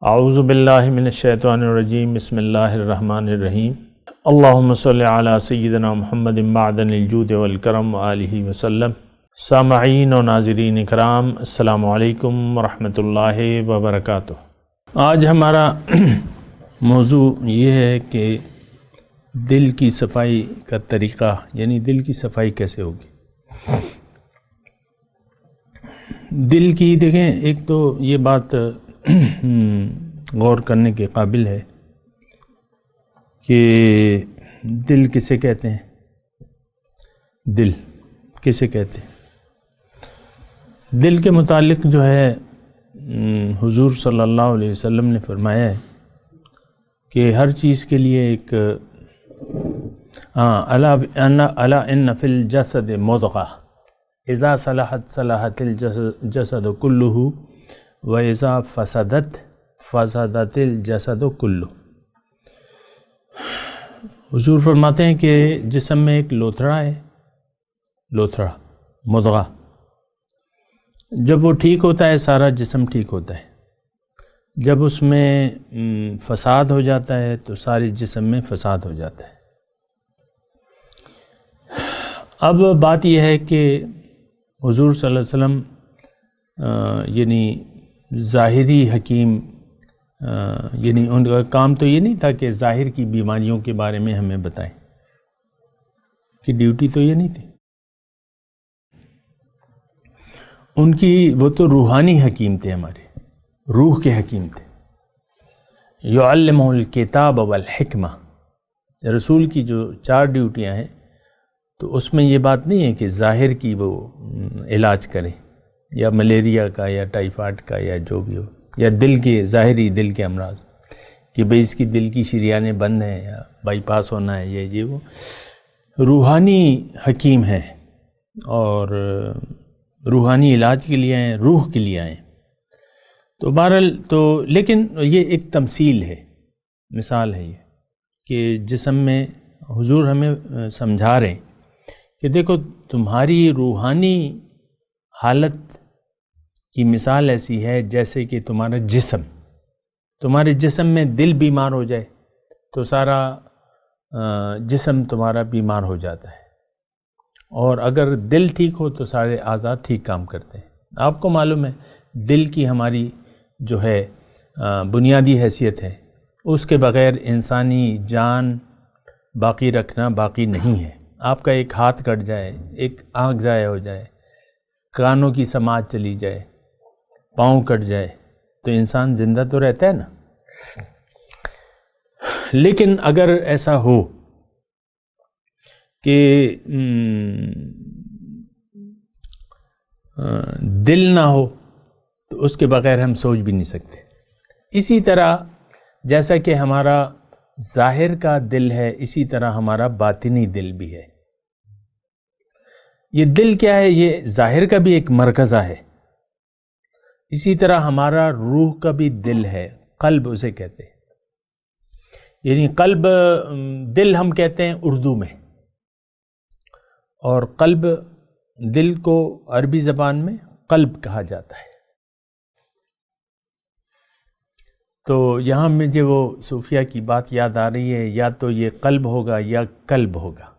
اعوذ باللہ من الشیطان الرجیم بسم اللہ الرحمن الرحیم اللہم صلی علی سیدنا محمد معدن الجود والکرم وآلہ وسلم۔ سامعین و ناظرین اکرام، السلام علیکم ورحمۃ اللہ وبرکاتہ۔ آج ہمارا موضوع یہ ہے کہ دل کی صفائی کا طریقہ، یعنی دل کی صفائی کیسے ہوگی۔ دل کی دیکھیں، ایک تو یہ بات غور کرنے کے قابل ہے کہ دل کسے کہتے ہیں، دل کسے کہتے ہیں۔ دل کے متعلق جو ہے حضور صلی اللہ علیہ وسلم نے فرمایا ہے کہ ہر چیز کے لیے ایک الا ان فی الجسد مضغہ اذا صلحت صلحت الجسد کلہ وَإِذَا فَسَدَتِ الْجَسَدُ كُلُّ۔ حضور فرماتے ہیں کہ جسم میں ایک لوتھڑا ہے، لوتھڑا مضغہ، جب وہ ٹھیک ہوتا ہے سارا جسم ٹھیک ہوتا ہے، جب اس میں فساد ہو جاتا ہے تو سارے جسم میں فساد ہو جاتا ہے۔ اب بات یہ ہے کہ حضور صلی اللہ علیہ وسلم یعنی ظاہری حکیم، یعنی ان کا کام تو یہ نہیں تھا کہ ظاہر کی بیماریوں کے بارے میں ہمیں بتائیں، کہ ڈیوٹی تو یہ نہیں تھی ان کی، وہ تو روحانی حکیم تھے، ہمارے روح کے حکیم تھے۔ یعلمہ الکتاب والحکمہ، رسول کی جو 4 ڈیوٹیاں ہیں تو اس میں یہ بات نہیں ہے کہ ظاہر کی وہ علاج کریں، یا ملیریا کا یا ٹائیفائڈ کا یا جو بھی ہو، یا دل کے ظاہری دل کے امراض، کہ بھئی اس کی دل کی شریانیں بند ہیں یا بائی پاس ہونا ہے، یہ وہ روحانی حکیم ہیں اور روحانی علاج کے لیے آئیں، روح کے لیے آئیں۔ تو بہرحال تو لیکن یہ ایک تمثیل ہے، مثال ہے یہ کہ جسم میں حضور ہمیں سمجھا رہے ہیں کہ دیکھو تمہاری روحانی حالت کی مثال ایسی ہے جیسے کہ تمہارے جسم میں دل بیمار ہو جائے تو سارا جسم تمہارا بیمار ہو جاتا ہے، اور اگر دل ٹھیک ہو تو سارے اعضاء ٹھیک کام کرتے ہیں۔ آپ کو معلوم ہے دل کی ہماری جو ہے بنیادی حیثیت ہے، اس کے بغیر انسانی جان باقی رکھنا باقی نہیں ہے۔ آپ کا ایک ہاتھ کٹ جائے، ایک آنکھ ضائع ہو جائے، کانوں کی سماعت چلی جائے، پاؤں کٹ جائے تو انسان زندہ تو رہتا ہے نا۔ لیکن اگر ایسا ہو کہ دل نہ ہو تو اس کے بغیر ہم سوچ بھی نہیں سکتے۔ اسی طرح جیسا کہ ہمارا ظاہر کا دل ہے، اسی طرح ہمارا باطنی دل بھی ہے۔ یہ دل کیا ہے؟ یہ ظاہر کا بھی ایک مرکزہ ہے، اسی طرح ہمارا روح کا بھی دل ہے، قلب اسے کہتے ہیں۔ یعنی قلب، دل ہم کہتے ہیں اردو میں، اور قلب، دل کو عربی زبان میں قلب کہا جاتا ہے۔ تو یہاں مجھے وہ صوفیہ کی بات یاد آ رہی ہے، یا تو یہ قلب ہوگا یا قلب ہوگا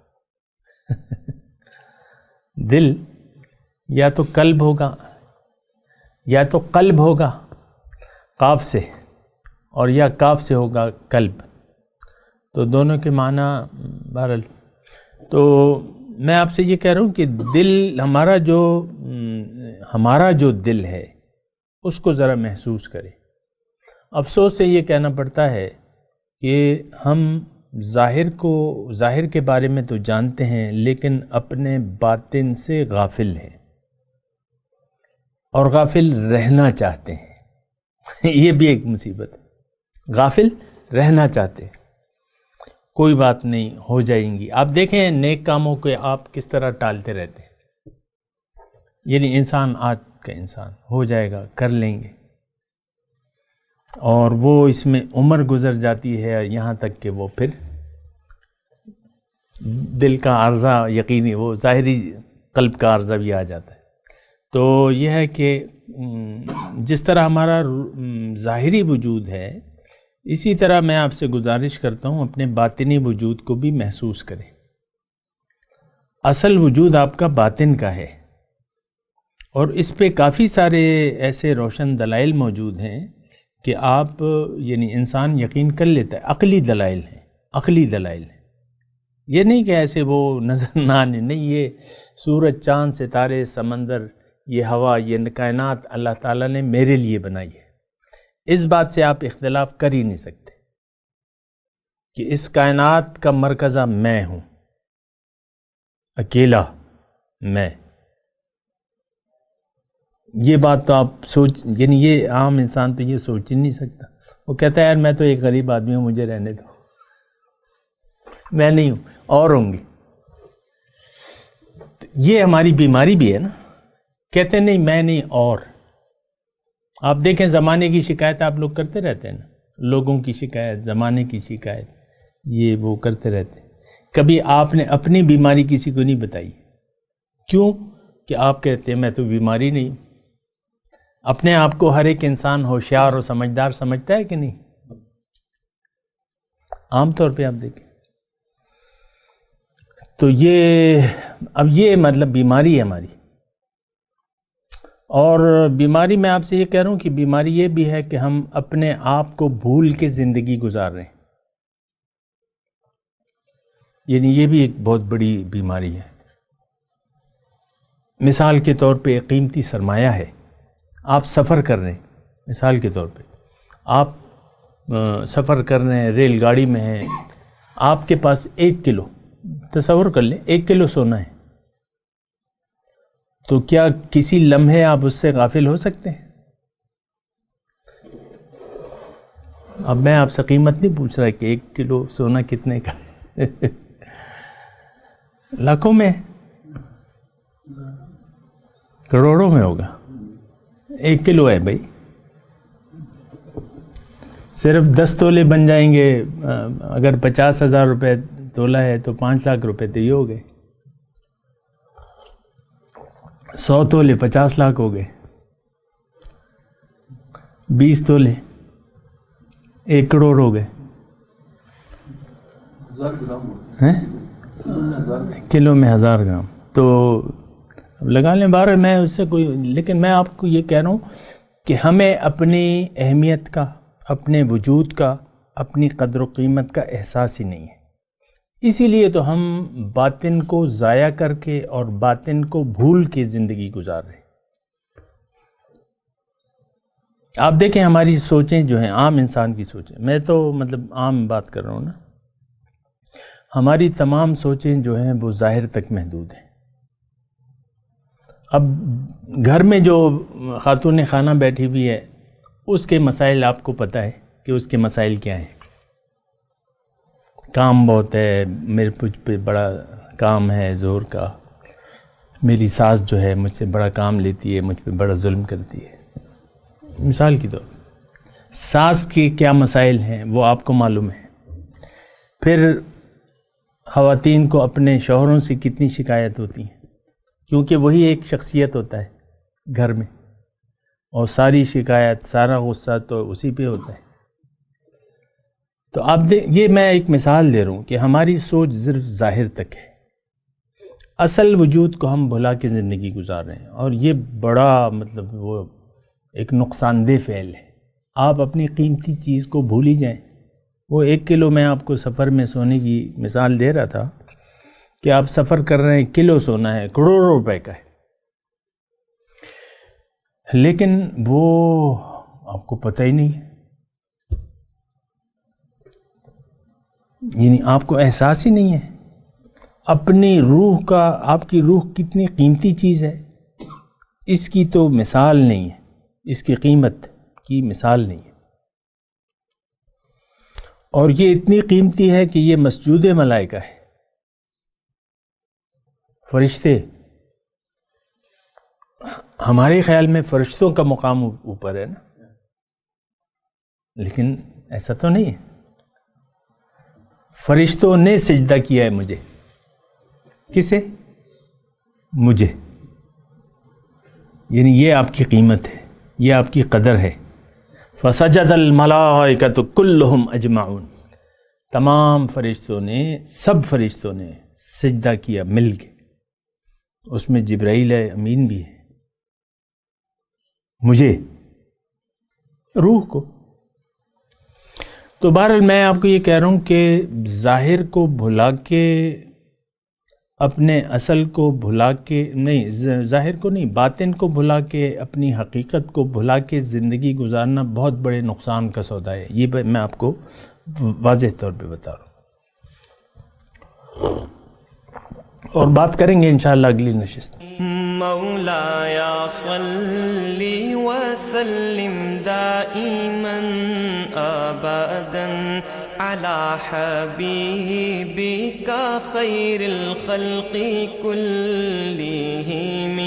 دل یا تو قلب ہوگا یا تو قلب ہوگا قاف سے، اور یا کاف سے ہوگا قلب، تو دونوں کے معنی بہرحال۔ تو میں آپ سے یہ کہہ رہا ہوں کہ دل، ہمارا جو دل ہے اس کو ذرا محسوس کریں۔ افسوس سے یہ کہنا پڑتا ہے کہ ہم ظاہر کے بارے میں تو جانتے ہیں لیکن اپنے باطن سے غافل ہیں، اور غافل رہنا چاہتے ہیں یہ بھی ایک مصیبت ہے، غافل رہنا چاہتے ہیں۔ کوئی بات نہیں، ہو جائیں گی۔ آپ دیکھیں نیک کاموں کو آپ کس طرح ٹالتے رہتے ہیں، یعنی انسان، آج کا انسان ہو جائے گا، کر لیں گے، اور وہ اس میں عمر گزر جاتی ہے یہاں تک کہ وہ پھر دل کا عارضہ، یقینی وہ ظاہری قلب کا عارضہ بھی آ جاتا ہے۔ تو یہ ہے کہ جس طرح ہمارا ظاہری وجود ہے، اسی طرح میں آپ سے گزارش کرتا ہوں اپنے باطنی وجود کو بھی محسوس کریں۔ اصل وجود آپ کا باطن کا ہے، اور اس پہ کافی سارے ایسے روشن دلائل موجود ہیں کہ آپ یعنی انسان یقین کر لیتا ہے۔ عقلی دلائل ہیں، عقلی دلائل ہیں، یہ نہیں کہ ایسے وہ نظر نہ آنے، نہیں، یہ سورج، چاند، ستارے، سمندر، یہ ہوا، یہ کائنات اللہ تعالیٰ نے میرے لیے بنائی ہے۔ اس بات سے آپ اختلاف کر ہی نہیں سکتے کہ اس کائنات کا مرکزہ میں ہوں، اکیلا میں۔ یہ بات تو آپ یعنی یہ عام انسان تو یہ سوچ ہی نہیں سکتا۔ وہ کہتا ہے یار میں تو ایک غریب آدمی ہوں، مجھے رہنے دو، میں نہیں ہوں، اور ہوں گے۔ یہ ہماری بیماری بھی ہے نا، کہتے نہیں میں نہیں اور۔ آپ دیکھیں زمانے کی شکایت آپ لوگ کرتے رہتے ہیں نا، لوگوں کی شکایت، زمانے کی شکایت، یہ وہ کرتے رہتے ہیں۔ کبھی آپ نے اپنی بیماری کسی کو نہیں بتائی، کیوں؟ کہ آپ کہتے ہیں میں تو بیماری نہیں ہوں۔ اپنے آپ کو ہر ایک انسان ہوشیار اور سمجھدار سمجھتا ہے کہ نہیں؟ عام طور پہ آپ دیکھیں تو یہ مطلب بیماری ہے ہماری۔ اور بیماری میں آپ سے یہ کہہ رہا ہوں کہ بیماری یہ بھی ہے کہ ہم اپنے آپ کو بھول کے زندگی گزار رہے ہیں، یعنی یہ بھی ایک بہت بڑی بیماری ہے۔ مثال کے طور پہ ایک قیمتی سرمایہ ہے، آپ سفر کر رہے ہیں، مثال کے طور پہ آپ سفر کر رہے ہیں، ریل گاڑی میں ہیں، آپ کے پاس 1 کلو، تصور کر لیں 1 کلو سونا ہے، تو کیا کسی لمحے آپ اس سے غافل ہو سکتے ہیں؟ اب میں آپ سے قیمت نہیں پوچھ رہا کہ 1 کلو سونا کتنے کا ہے، لاکھوں میں، کروڑوں میں ہوگا۔ 1 کلو ہے بھائی، صرف 10 تولے بن جائیں گے، اگر 50,000 روپے تولہ ہے تو 5 لاکھ روپے تو یہ ہو گئے، 100 تولے 50 لاکھ ہو گئے، 20 تولے 1 کروڑ ہو گئے، کلو میں 1000 گرام، تو لگا لیں 12۔ میں اس سے کوئی، لیکن میں آپ کو یہ کہہ رہا ہوں کہ ہمیں اپنی اہمیت کا، اپنے وجود کا، اپنی قدر و قیمت کا احساس ہی نہیں ہے، اسی لیے تو ہم باطن کو ضائع کر کے اور باطن کو بھول کے زندگی گزار رہے ہیں۔ آپ دیکھیں ہماری سوچیں جو ہیں، عام انسان کی سوچیں، میں تو مطلب عام بات کر رہا ہوں نا، ہماری تمام سوچیں جو ہیں وہ ظاہر تک محدود ہیں۔ اب گھر میں جو خاتون خانہ بیٹھی ہوئی ہے، اس کے مسائل آپ کو پتہ ہے کہ اس کے مسائل کیا ہیں۔ کام بہت ہے، میرے پہ بڑا کام ہے زور کا، میری ساس جو ہے مجھ سے بڑا کام لیتی ہے، مجھ پہ بڑا ظلم کرتی ہے، مثال کی طور ساس کے کیا مسائل ہیں وہ آپ کو معلوم ہے۔ پھر خواتین کو اپنے شوہروں سے کتنی شکایت ہوتی ہیں، کیونکہ وہی ایک شخصیت ہوتا ہے گھر میں، اور ساری شکایت، سارا غصہ تو اسی پہ ہوتا ہے۔ تو آپ یہ میں ایک مثال دے رہا ہوں کہ ہماری سوچ صرف ظاہر تک ہے، اصل وجود کو ہم بھلا کے زندگی گزار رہے ہیں، اور یہ بڑا مطلب وہ ایک نقصان دہ فعل ہے۔ آپ اپنی قیمتی چیز کو بھول ہی جائیں۔ وہ 1 کلو میں آپ کو سفر میں سونے کی مثال دے رہا تھا کہ آپ سفر کر رہے ہیں، کلو سونا ہے، کروڑوں روپے کا ہے، لیکن وہ آپ کو پتہ ہی نہیں ہے، یعنی آپ کو احساس ہی نہیں ہے اپنی روح کا۔ آپ کی روح کتنی قیمتی چیز ہے، اس کی تو مثال نہیں ہے، اس کی قیمت کی مثال نہیں ہے، اور یہ اتنی قیمتی ہے کہ یہ مسجود ملائکہ ہے، فرشتے۔ ہمارے خیال میں فرشتوں کا مقام اوپر ہے نا، لیکن ایسا تو نہیں ہے۔ فرشتوں نے سجدہ کیا ہے مجھے، کسے؟ مجھے، یعنی یہ آپ کی قیمت ہے۔ یہ آپ کی قدر ہے. فسجد الملائکۃ کلہم اجمعون، تمام فرشتوں نے، سب فرشتوں نے سجدہ کیا مل کے. اس میں جبرائیل امین بھی ہے، مجھے، روح کو. تو بہرحال میں آپ کو یہ کہہ رہا ہوں کہ ظاہر کو بھلا کے، اپنے اصل کو بھلا کے نہیں، ظاہر کو نہیں، باطن کو بھلا کے، اپنی حقیقت کو بھلا کے زندگی گزارنا بہت بڑے نقصان کا سودا ہے. یہ میں آپ کو واضح طور پہ بتا رہا ہوں، اور بات کریں گے انشاءاللہ اگلی نشست. مولایا صلی وسلم دائما ابدا على حبيبك خير الخلق كلهم